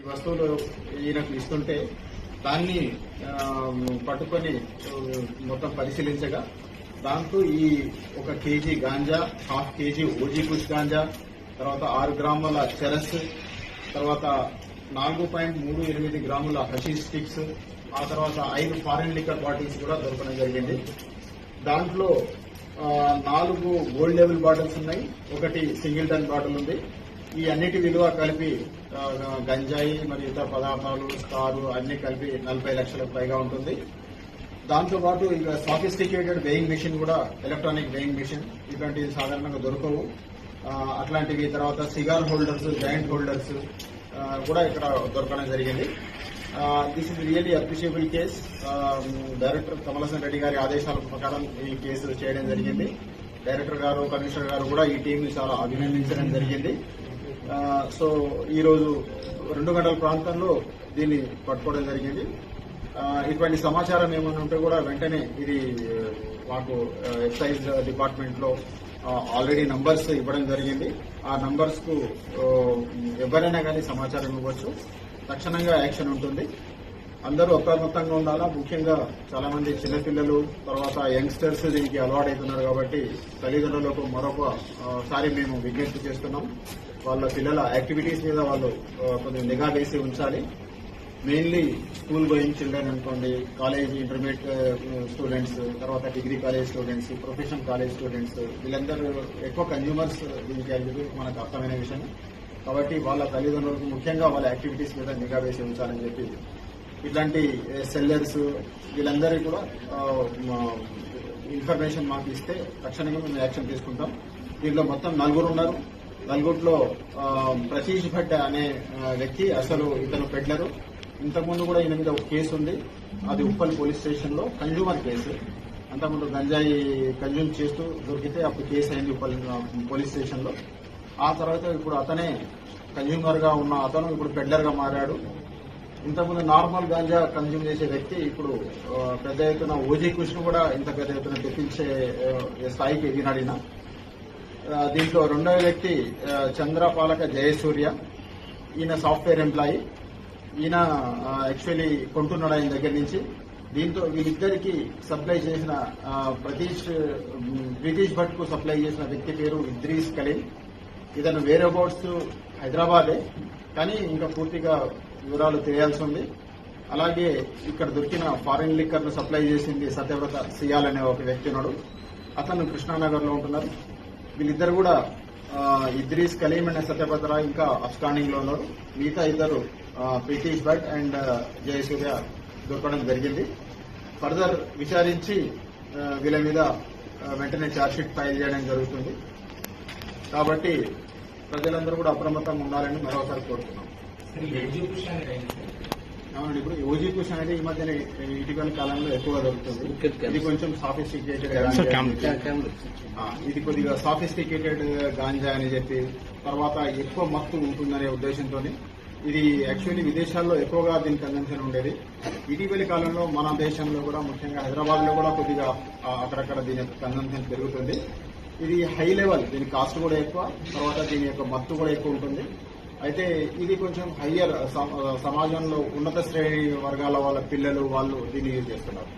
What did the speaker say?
వస్తువులు ఈయనకు ఇస్తుంటే దాన్ని పట్టుకొని మొత్తం పరిశీలించగా దాంతో ఈ 1 కేజీ గాంజా, ½ కేజీ ఓజీ కుష్ గాంజా, తర్వాత 6 గ్రాముల చెరస్, తర్వాత 4.38 గ్రాముల హషీష్ స్టిక్స్, ఆ తర్వాత 5 ఫారిన్ లిక్కర్ బాటిల్స్ కూడా దొరకడం జరిగింది. దాంట్లో 4 గోల్డ్ లెవెల్ బాటిల్స్ ఉన్నాయి, 1 సింగిల్ టన్ బాటిల్ ఉంది. ఈ అన్నిటి విలువ కలిపి గంజాయి మరియు ఇతర పదార్థాలు, స్టారు అన్ని కలిపి 40 లక్షలకు పైగా ఉంటుంది. దాంతోపాటు ఇక సాఫిస్టికేటెడ్ వేయింగ్ మిషన్ కూడా, ఎలక్ట్రానిక్ వేయింగ్ మిషన్, ఇట్లాంటివి సాధారణంగా దొరకవు. అట్లాంటివి, తర్వాత సిగార్ హోల్డర్స్, జాయింట్ హోల్డర్స్ కూడా ఇక్కడ దొరకడం జరిగింది. This is really appreciable case. Director Kamalasan Reddy గారి ఆదేశాల ప్రకారం ఈ కేసు చేయడం జరిగింది. డైరెక్టర్ గారు, కమిషనర్ గారు కూడా ఈ టీంని చాలా అభినందించడం జరిగింది. సో ఈ రోజు 2 గంటల ప్రాంతంలో దీన్ని పట్టుకోవడం జరిగింది. ఇటువంటి సమాచారం ఏమైనా ఉంటే కూడా వెంటనే ఇది మాకు ఎక్సైజ్ డిపార్ట్మెంట్ లో ఆల్రెడీ నంబర్స్ ఇవ్వడం జరిగింది. ఆ నంబర్స్ కు ఎవరైనా కానీ సమాచారం ఇవ్వచ్చు, తక్షణంగా యాక్షన్ ఉంటుంది. అందరూ అప్రమత్తంగా ఉండాలా. ముఖ్యంగా చాలా మంది చిన్నపిల్లలు, తర్వాత యంగ్స్టర్స్ దీనికి అలవాటవుతున్నారు కాబట్టి తల్లిదండ్రులకు మరొకసారి మేము విజ్ఞప్తి చేస్తున్నాం. వాళ్ళ పిల్లల యాక్టివిటీస్ మీద వాళ్ళు కొంచెం నిఘా వేసి ఉంచాలి. మెయిన్లీ స్కూల్ గోయింగ్ చిల్డ్రన్ అనుకోండి, కాలేజ్ ఇంటర్మీడియట్ స్టూడెంట్స్, తర్వాత degree college students, professional college students, వీళ్ళందరూ ఎక్కువ కన్జ్యూమర్స్ దీనికి అనేది మనకు అర్థమైన విషయం. కాబట్టి వాళ్ళ తల్లిదండ్రులకు ముఖ్యంగా వాళ్ళ యాక్టివిటీస్ మీద నిఘా వేసి ఉంచాలని చెప్పి, ఇట్లాంటి సెల్లర్స్ వీళ్ళందరికీ కూడా ఇన్ఫర్మేషన్ మాకు ఇస్తే తక్షణంగా మేము యాక్షన్ తీసుకుంటాం. దీంట్లో మొత్తం 4 ఉన్నారు. నలుగురిలో ప్రతీష్ భట్ అనే వ్యక్తి అసలు ఇతను పెడ్లరు. ఇంతకుముందు కూడా ఈయన మీద ఒక కేసు ఉంది, అది ఉప్పల్ పోలీస్ స్టేషన్ లో కన్జ్యూమర్ కేసు. అంతకుముందు గంజాయి కన్జ్యూమ్ చేస్తూ దొరికితే అప్పుడు కేసు అయింది ఉప్పల్ పోలీస్ స్టేషన్ లో. ఆ తర్వాత ఇప్పుడు అతనే కన్జ్యూమర్ గా ఉన్న అతను ఇప్పుడు పెడ్లర్ గా మారాడు. ఇంతకుముందు నార్మల్ గాంజా కన్జ్యూమ్ చేసే వ్యక్తి ఇప్పుడు పెద్ద ఎత్తున ఓజీ కుష్ ను కూడా ఇంత పెద్ద ఎత్తున తెప్పించే స్థాయికి ఎదిగినాడిన. దీంట్లో 2వ వ్యక్తి చంద్రపాలక జయసూర్య. ఈయన సాఫ్ట్వేర్ ఎంప్లాయీ. ఈయన యాక్చువల్లీ కొంటున్నాడు ఆయన దగ్గర నుంచి. దీంతో వీళ్ళిద్దరికి సప్లై చేసిన ప్రీతీష్ భట్ కు సప్లై చేసిన వ్యక్తి పేరు ఇద్రీస్ కలీం. ఇతను వేరే అబౌట్స్ హైదరాబాదే, కానీ ఇంకా పూర్తిగా వివరాలు తెలియాల్సి ఉంది. అలాగే ఇక్కడ దొరికిన ఫారిన్ లిక్కర్ ను సప్లై చేసింది సత్యవ్రత సియాల్ అనే ఒక వ్యక్తి ఉన్నాడు. అతను కృష్ణానగర్ లో ఉంటున్నారు. వీళ్ళిద్దరు కూడా ఇద్రీస్ కలీం అనే సత్యభద్ర ఇంకా అబ్స్కాండింగ్ లో ఉన్నారు. మిగతా ఇద్దరు ప్రీతీష్ భట్ అండ్ జయసూర్య దొరకడం జరిగింది. ఫర్దర్ విచారించి వీళ్ళ మీద వెంటనే ఛార్జ్షీట్ ఫైల్ చేయడం జరుగుతుంది. కాబట్టి ప్రజలందరూ కూడా అప్రమత్తంగా ఉండాలని మరోసారి కోరుతున్నాం. అవునండి, ఇప్పుడు ఓజీ కుష్ అనేది ఈ మధ్యన ఇటీవల కాలంలో ఎక్కువ దొరుకుతుంది. ఇది కొంచెం సాఫిస్టికేటెడ్ ఇది కొద్దిగా సాఫిస్టికేటెడ్ గాంజా అని చెప్పి, తర్వాత ఎక్కువ మత్తు ఉంటుందనే ఉద్దేశంతో ఇది యాక్చువల్లీ విదేశాల్లో ఎక్కువగా దీని కన్జంప్షన్ ఉండేది. ఇటీవలి కాలంలో మన దేశంలో కూడా, ముఖ్యంగా హైదరాబాద్ లో కూడా కొద్దిగా అక్కడక్కడ దీని యొక్క కన్జంప్షన్ పెరుగుతుంది. ఇది హై లెవెల్, దీని కాస్ట్ కూడా ఎక్కువ, తర్వాత దీని యొక్క మత్తు కూడా ఎక్కువ ఉంటుంది. అయితే ఇది కొంచెం హయ్యర్ సమాజంలో ఉన్నత శ్రేణి వర్గాల వాళ్ళ పిల్లలు వాళ్ళు దీన్ని యూజ్ చేస్తున్నారు.